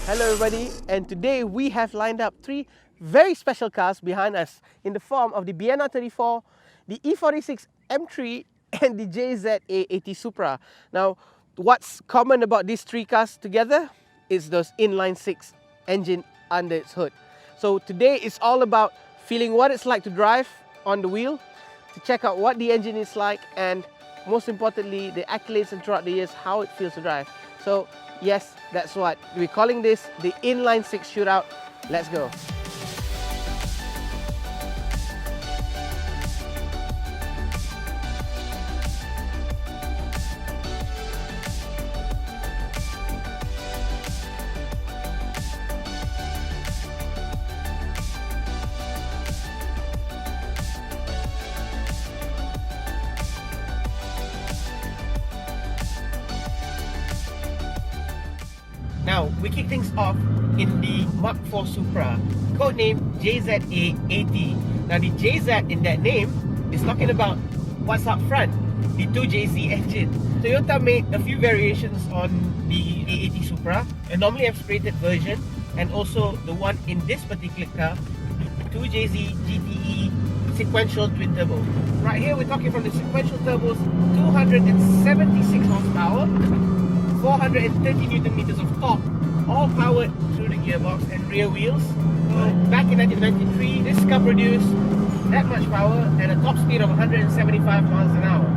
Hello everybody, and today we have lined up three very special cars behind us in the form of the BMW R34, the E46 M3 and the JZA80 Supra. Now, what's common about these three cars together is those inline 6 engine under its hood. So today it's all about feeling what it's like to drive on the wheel, to check out what the engine is like, and most importantly, the accolades and throughout the years, how it feels to drive. So yes, that's what we're calling this, the inline 6 shootout. Let's go. Now, we kick things off in the Mark IV Supra, codenamed JZA80. Now, the JZ in that name is talking about what's up front, the 2JZ engine. Toyota made a few variations on the A80 Supra, a normally aspirated version, and also the one in this particular car, the 2JZ GTE sequential twin turbo. Right here, we're talking from the sequential turbos, 276 horsepower, 430 Newton meters of torque, all powered through the gearbox and rear wheels. So back in 1993, this car produced that much power and a top speed of 175 miles an hour.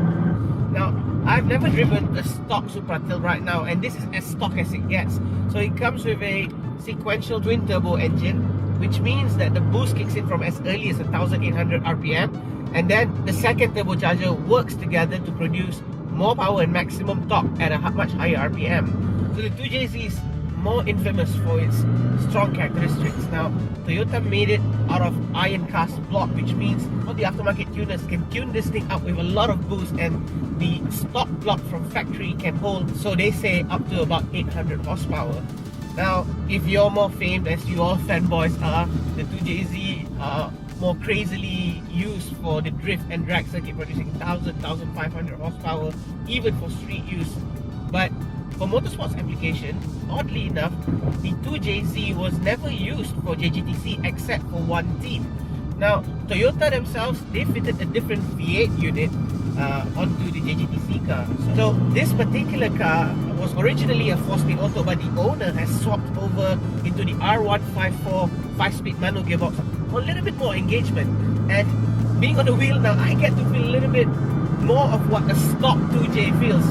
Now, I've never driven a stock Supra till right now, and this is as stock as it gets. So it comes with a sequential twin turbo engine, which means that the boost kicks in from as early as 1800 RPM, and then the second turbocharger works together to produce more power and maximum torque at a much higher RPM. So the 2JZ is more infamous for its strong characteristics. Now, Toyota made it out of iron cast block, which means all the aftermarket tuners can tune this thing up with a lot of boost, and the stock block from factory can hold, so they say, up to about 800 horsepower. Now, if you're more famed, as you all fanboys are, the 2JZ are more crazily used for the drift and drag circuit, producing 1500 horsepower even for street use. But for motorsports application, oddly enough, the 2JZ was never used for JGTC except for one team. Now, Toyota themselves, they fitted a different V8 unit onto the JGTC car. So this particular car was originally a 4-speed auto, but the owner has swapped over into the R154 5-speed manual gearbox for a little bit more engagement. And being on the wheel now, I get to feel a little bit more of what a stock 2J feels.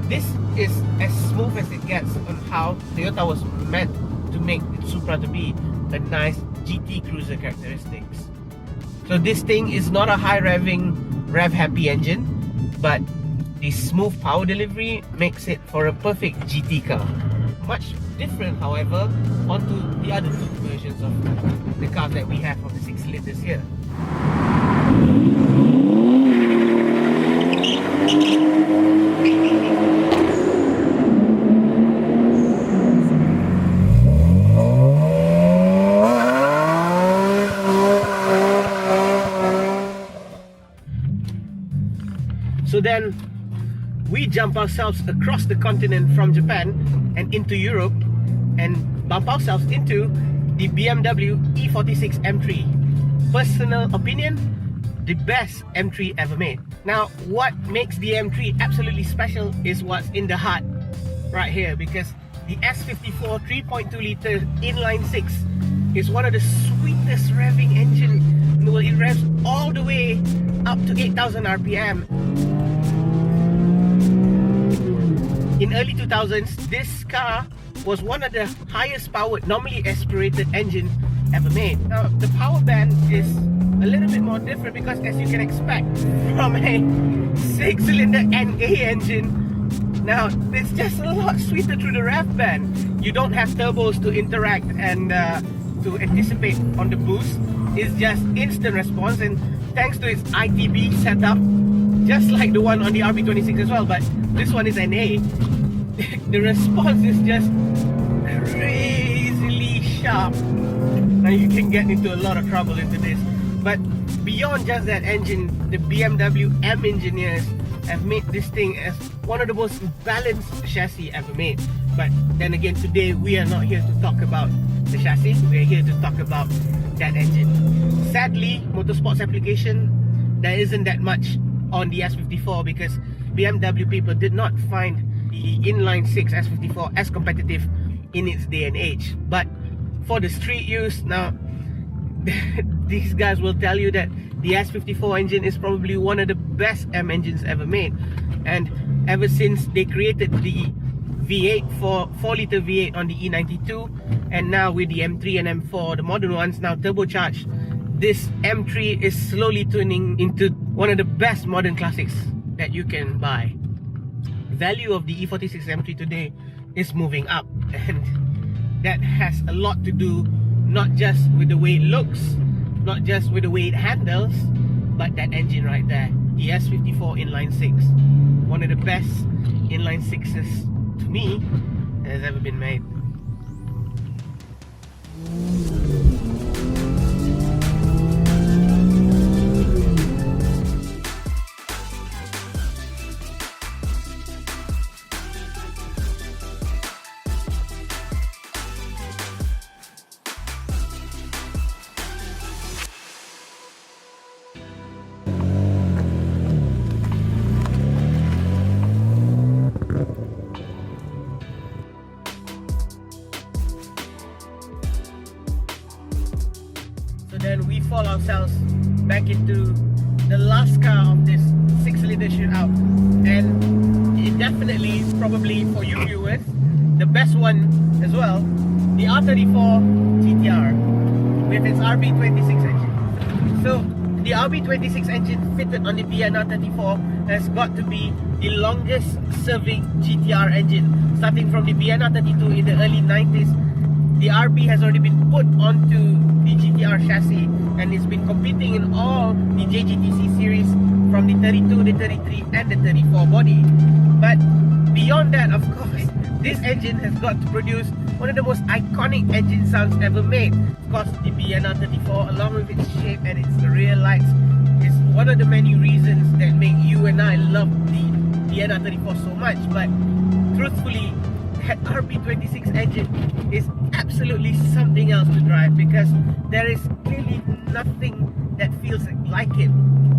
This is as smooth as it gets on how Toyota was meant to make the Supra to be a nice GT cruiser characteristics. So this thing is not a high revving, rev happy engine, but the smooth power delivery makes it for a perfect GT car. Much different, however, onto the other two versions of the cars that we have from the 6 cylinders here. So then we jump ourselves across the continent from Japan and into Europe and bump ourselves into the BMW E46 M3. Personal opinion, the best M3 ever made. Now, what makes the M3 absolutely special is what's in the heart right here, because the S54 3.2 liter inline 6 is one of the sweetest revving engines in the world. It revs all the way up to 8000 RPM. In early 2000s, this car was one of the highest powered, normally aspirated engine ever made. Now, the power band is a little bit more different because, as you can expect from a 6-cylinder NA engine, now it's just a lot sweeter through the rev band. You don't have turbos to interact and to anticipate on the boost. It's just instant response, and thanks to its ITB setup, just like the one on the RB26 as well, but this one is NA. The response is just crazily sharp. Now you can get into a lot of trouble into this. But beyond just that engine, the BMW M engineers have made this thing as one of the most balanced chassis ever made. But then again, today we are not here to talk about the chassis, we are here to talk about that engine. Sadly, motorsports application, there isn't that much on the S54 because BMW people did not find the inline 6 S54 as competitive in its day and age. But for the street use, now these guys will tell you that the S54 engine is probably one of the best M engines ever made. And ever since they created the V8 for 4-litre V8 on the E92, and now with the M3 and M4, the modern ones now turbocharged, this M3 is slowly turning into one of the best modern classics that you can buy. Value of the E46 M3 today is moving up, and that has a lot to do not just with the way it looks, not just with the way it handles, but that engine right there, the S54 inline 6, one of the best inline 6s to me that has ever been made. Then we fall ourselves back into the last car of this 6-litre shootout, and it definitely is probably for you viewers the best one as well, the R34 GTR with its RB26 engine. So the RB26 engine fitted on the BN-R34 has got to be the longest serving GTR engine, starting from the BN-R32 in the early 90s. The RB has already been put onto the GTR chassis, and it's been competing in all the JGTC series from the 32, the 33 and the 34 body. But beyond that, of course, this engine has got to produce one of the most iconic engine sounds ever made. Of course, the BN-R34, along with its shape and its rear lights, is one of the many reasons that make you and I love the BN-R34 so much. But truthfully, that RB26 engine is absolutely something else to drive, because there is clearly nothing that feels like it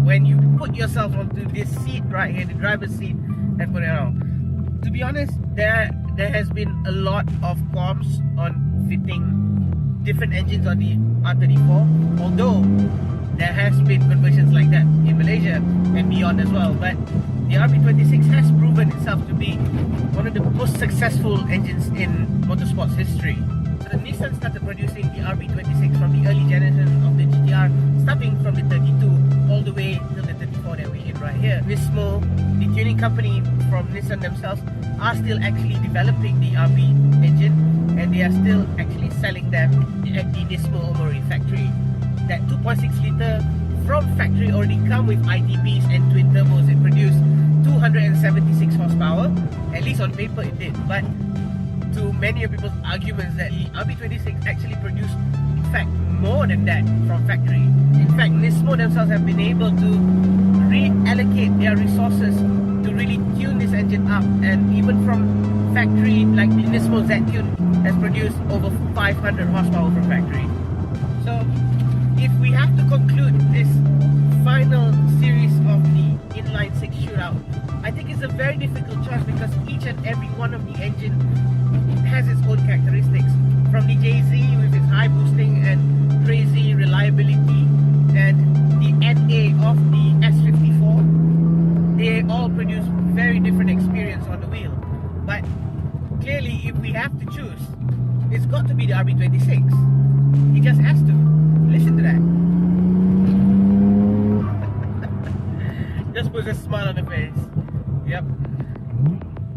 when you put yourself onto this seat right here, the driver's seat, and put it on. To be honest, there has been a lot of qualms on fitting different engines on the R34, although there has been conversions like that in Malaysia and beyond as well. But the RB26 has proven itself to be one of the most successful engines in motorsports history. So Nissan started producing the RB26 from the early generation of the GTR, starting from the 32 all the way till the 34 that we're in right here. Nismo, the tuning company from Nissan themselves, are still actually developing the RB engine, and they are still actually selling them at the Nismo Omori factory. That 2.6-litre from factory already come with ITBs and twin turbos. It produced 276 horsepower, at least on paper it did. But to many of people's arguments that the RB26 actually produced, in fact, more than that from factory. In fact, Nismo themselves have been able to reallocate their resources to really tune this engine up, and even from factory, like the Nismo Z-Tune has produced over 500 horsepower from factory. So if we have to conclude this final series of the inline 6 shootout, I think it's a very difficult choice, because each and every one of the engine has its own characteristics. From the JZ with its high boosting and crazy reliability, and the NA of the S54, they all produce very different experience on the wheel. But clearly, if we have to choose, it's got to be the RB26. It just has to. Listen to that. Just puts a smile on the face. Yep.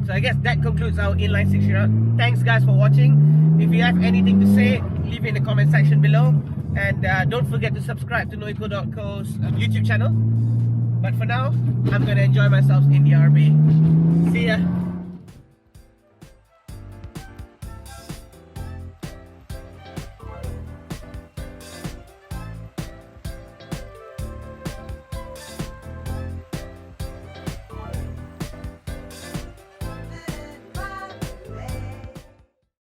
So I guess that concludes our inline 6 shootout. Thanks guys for watching. If you have anything to say, leave it in the comment section below. And don't forget to subscribe to NoEqual.co's YouTube channel. But for now, I'm going to enjoy myself in the RB. See ya.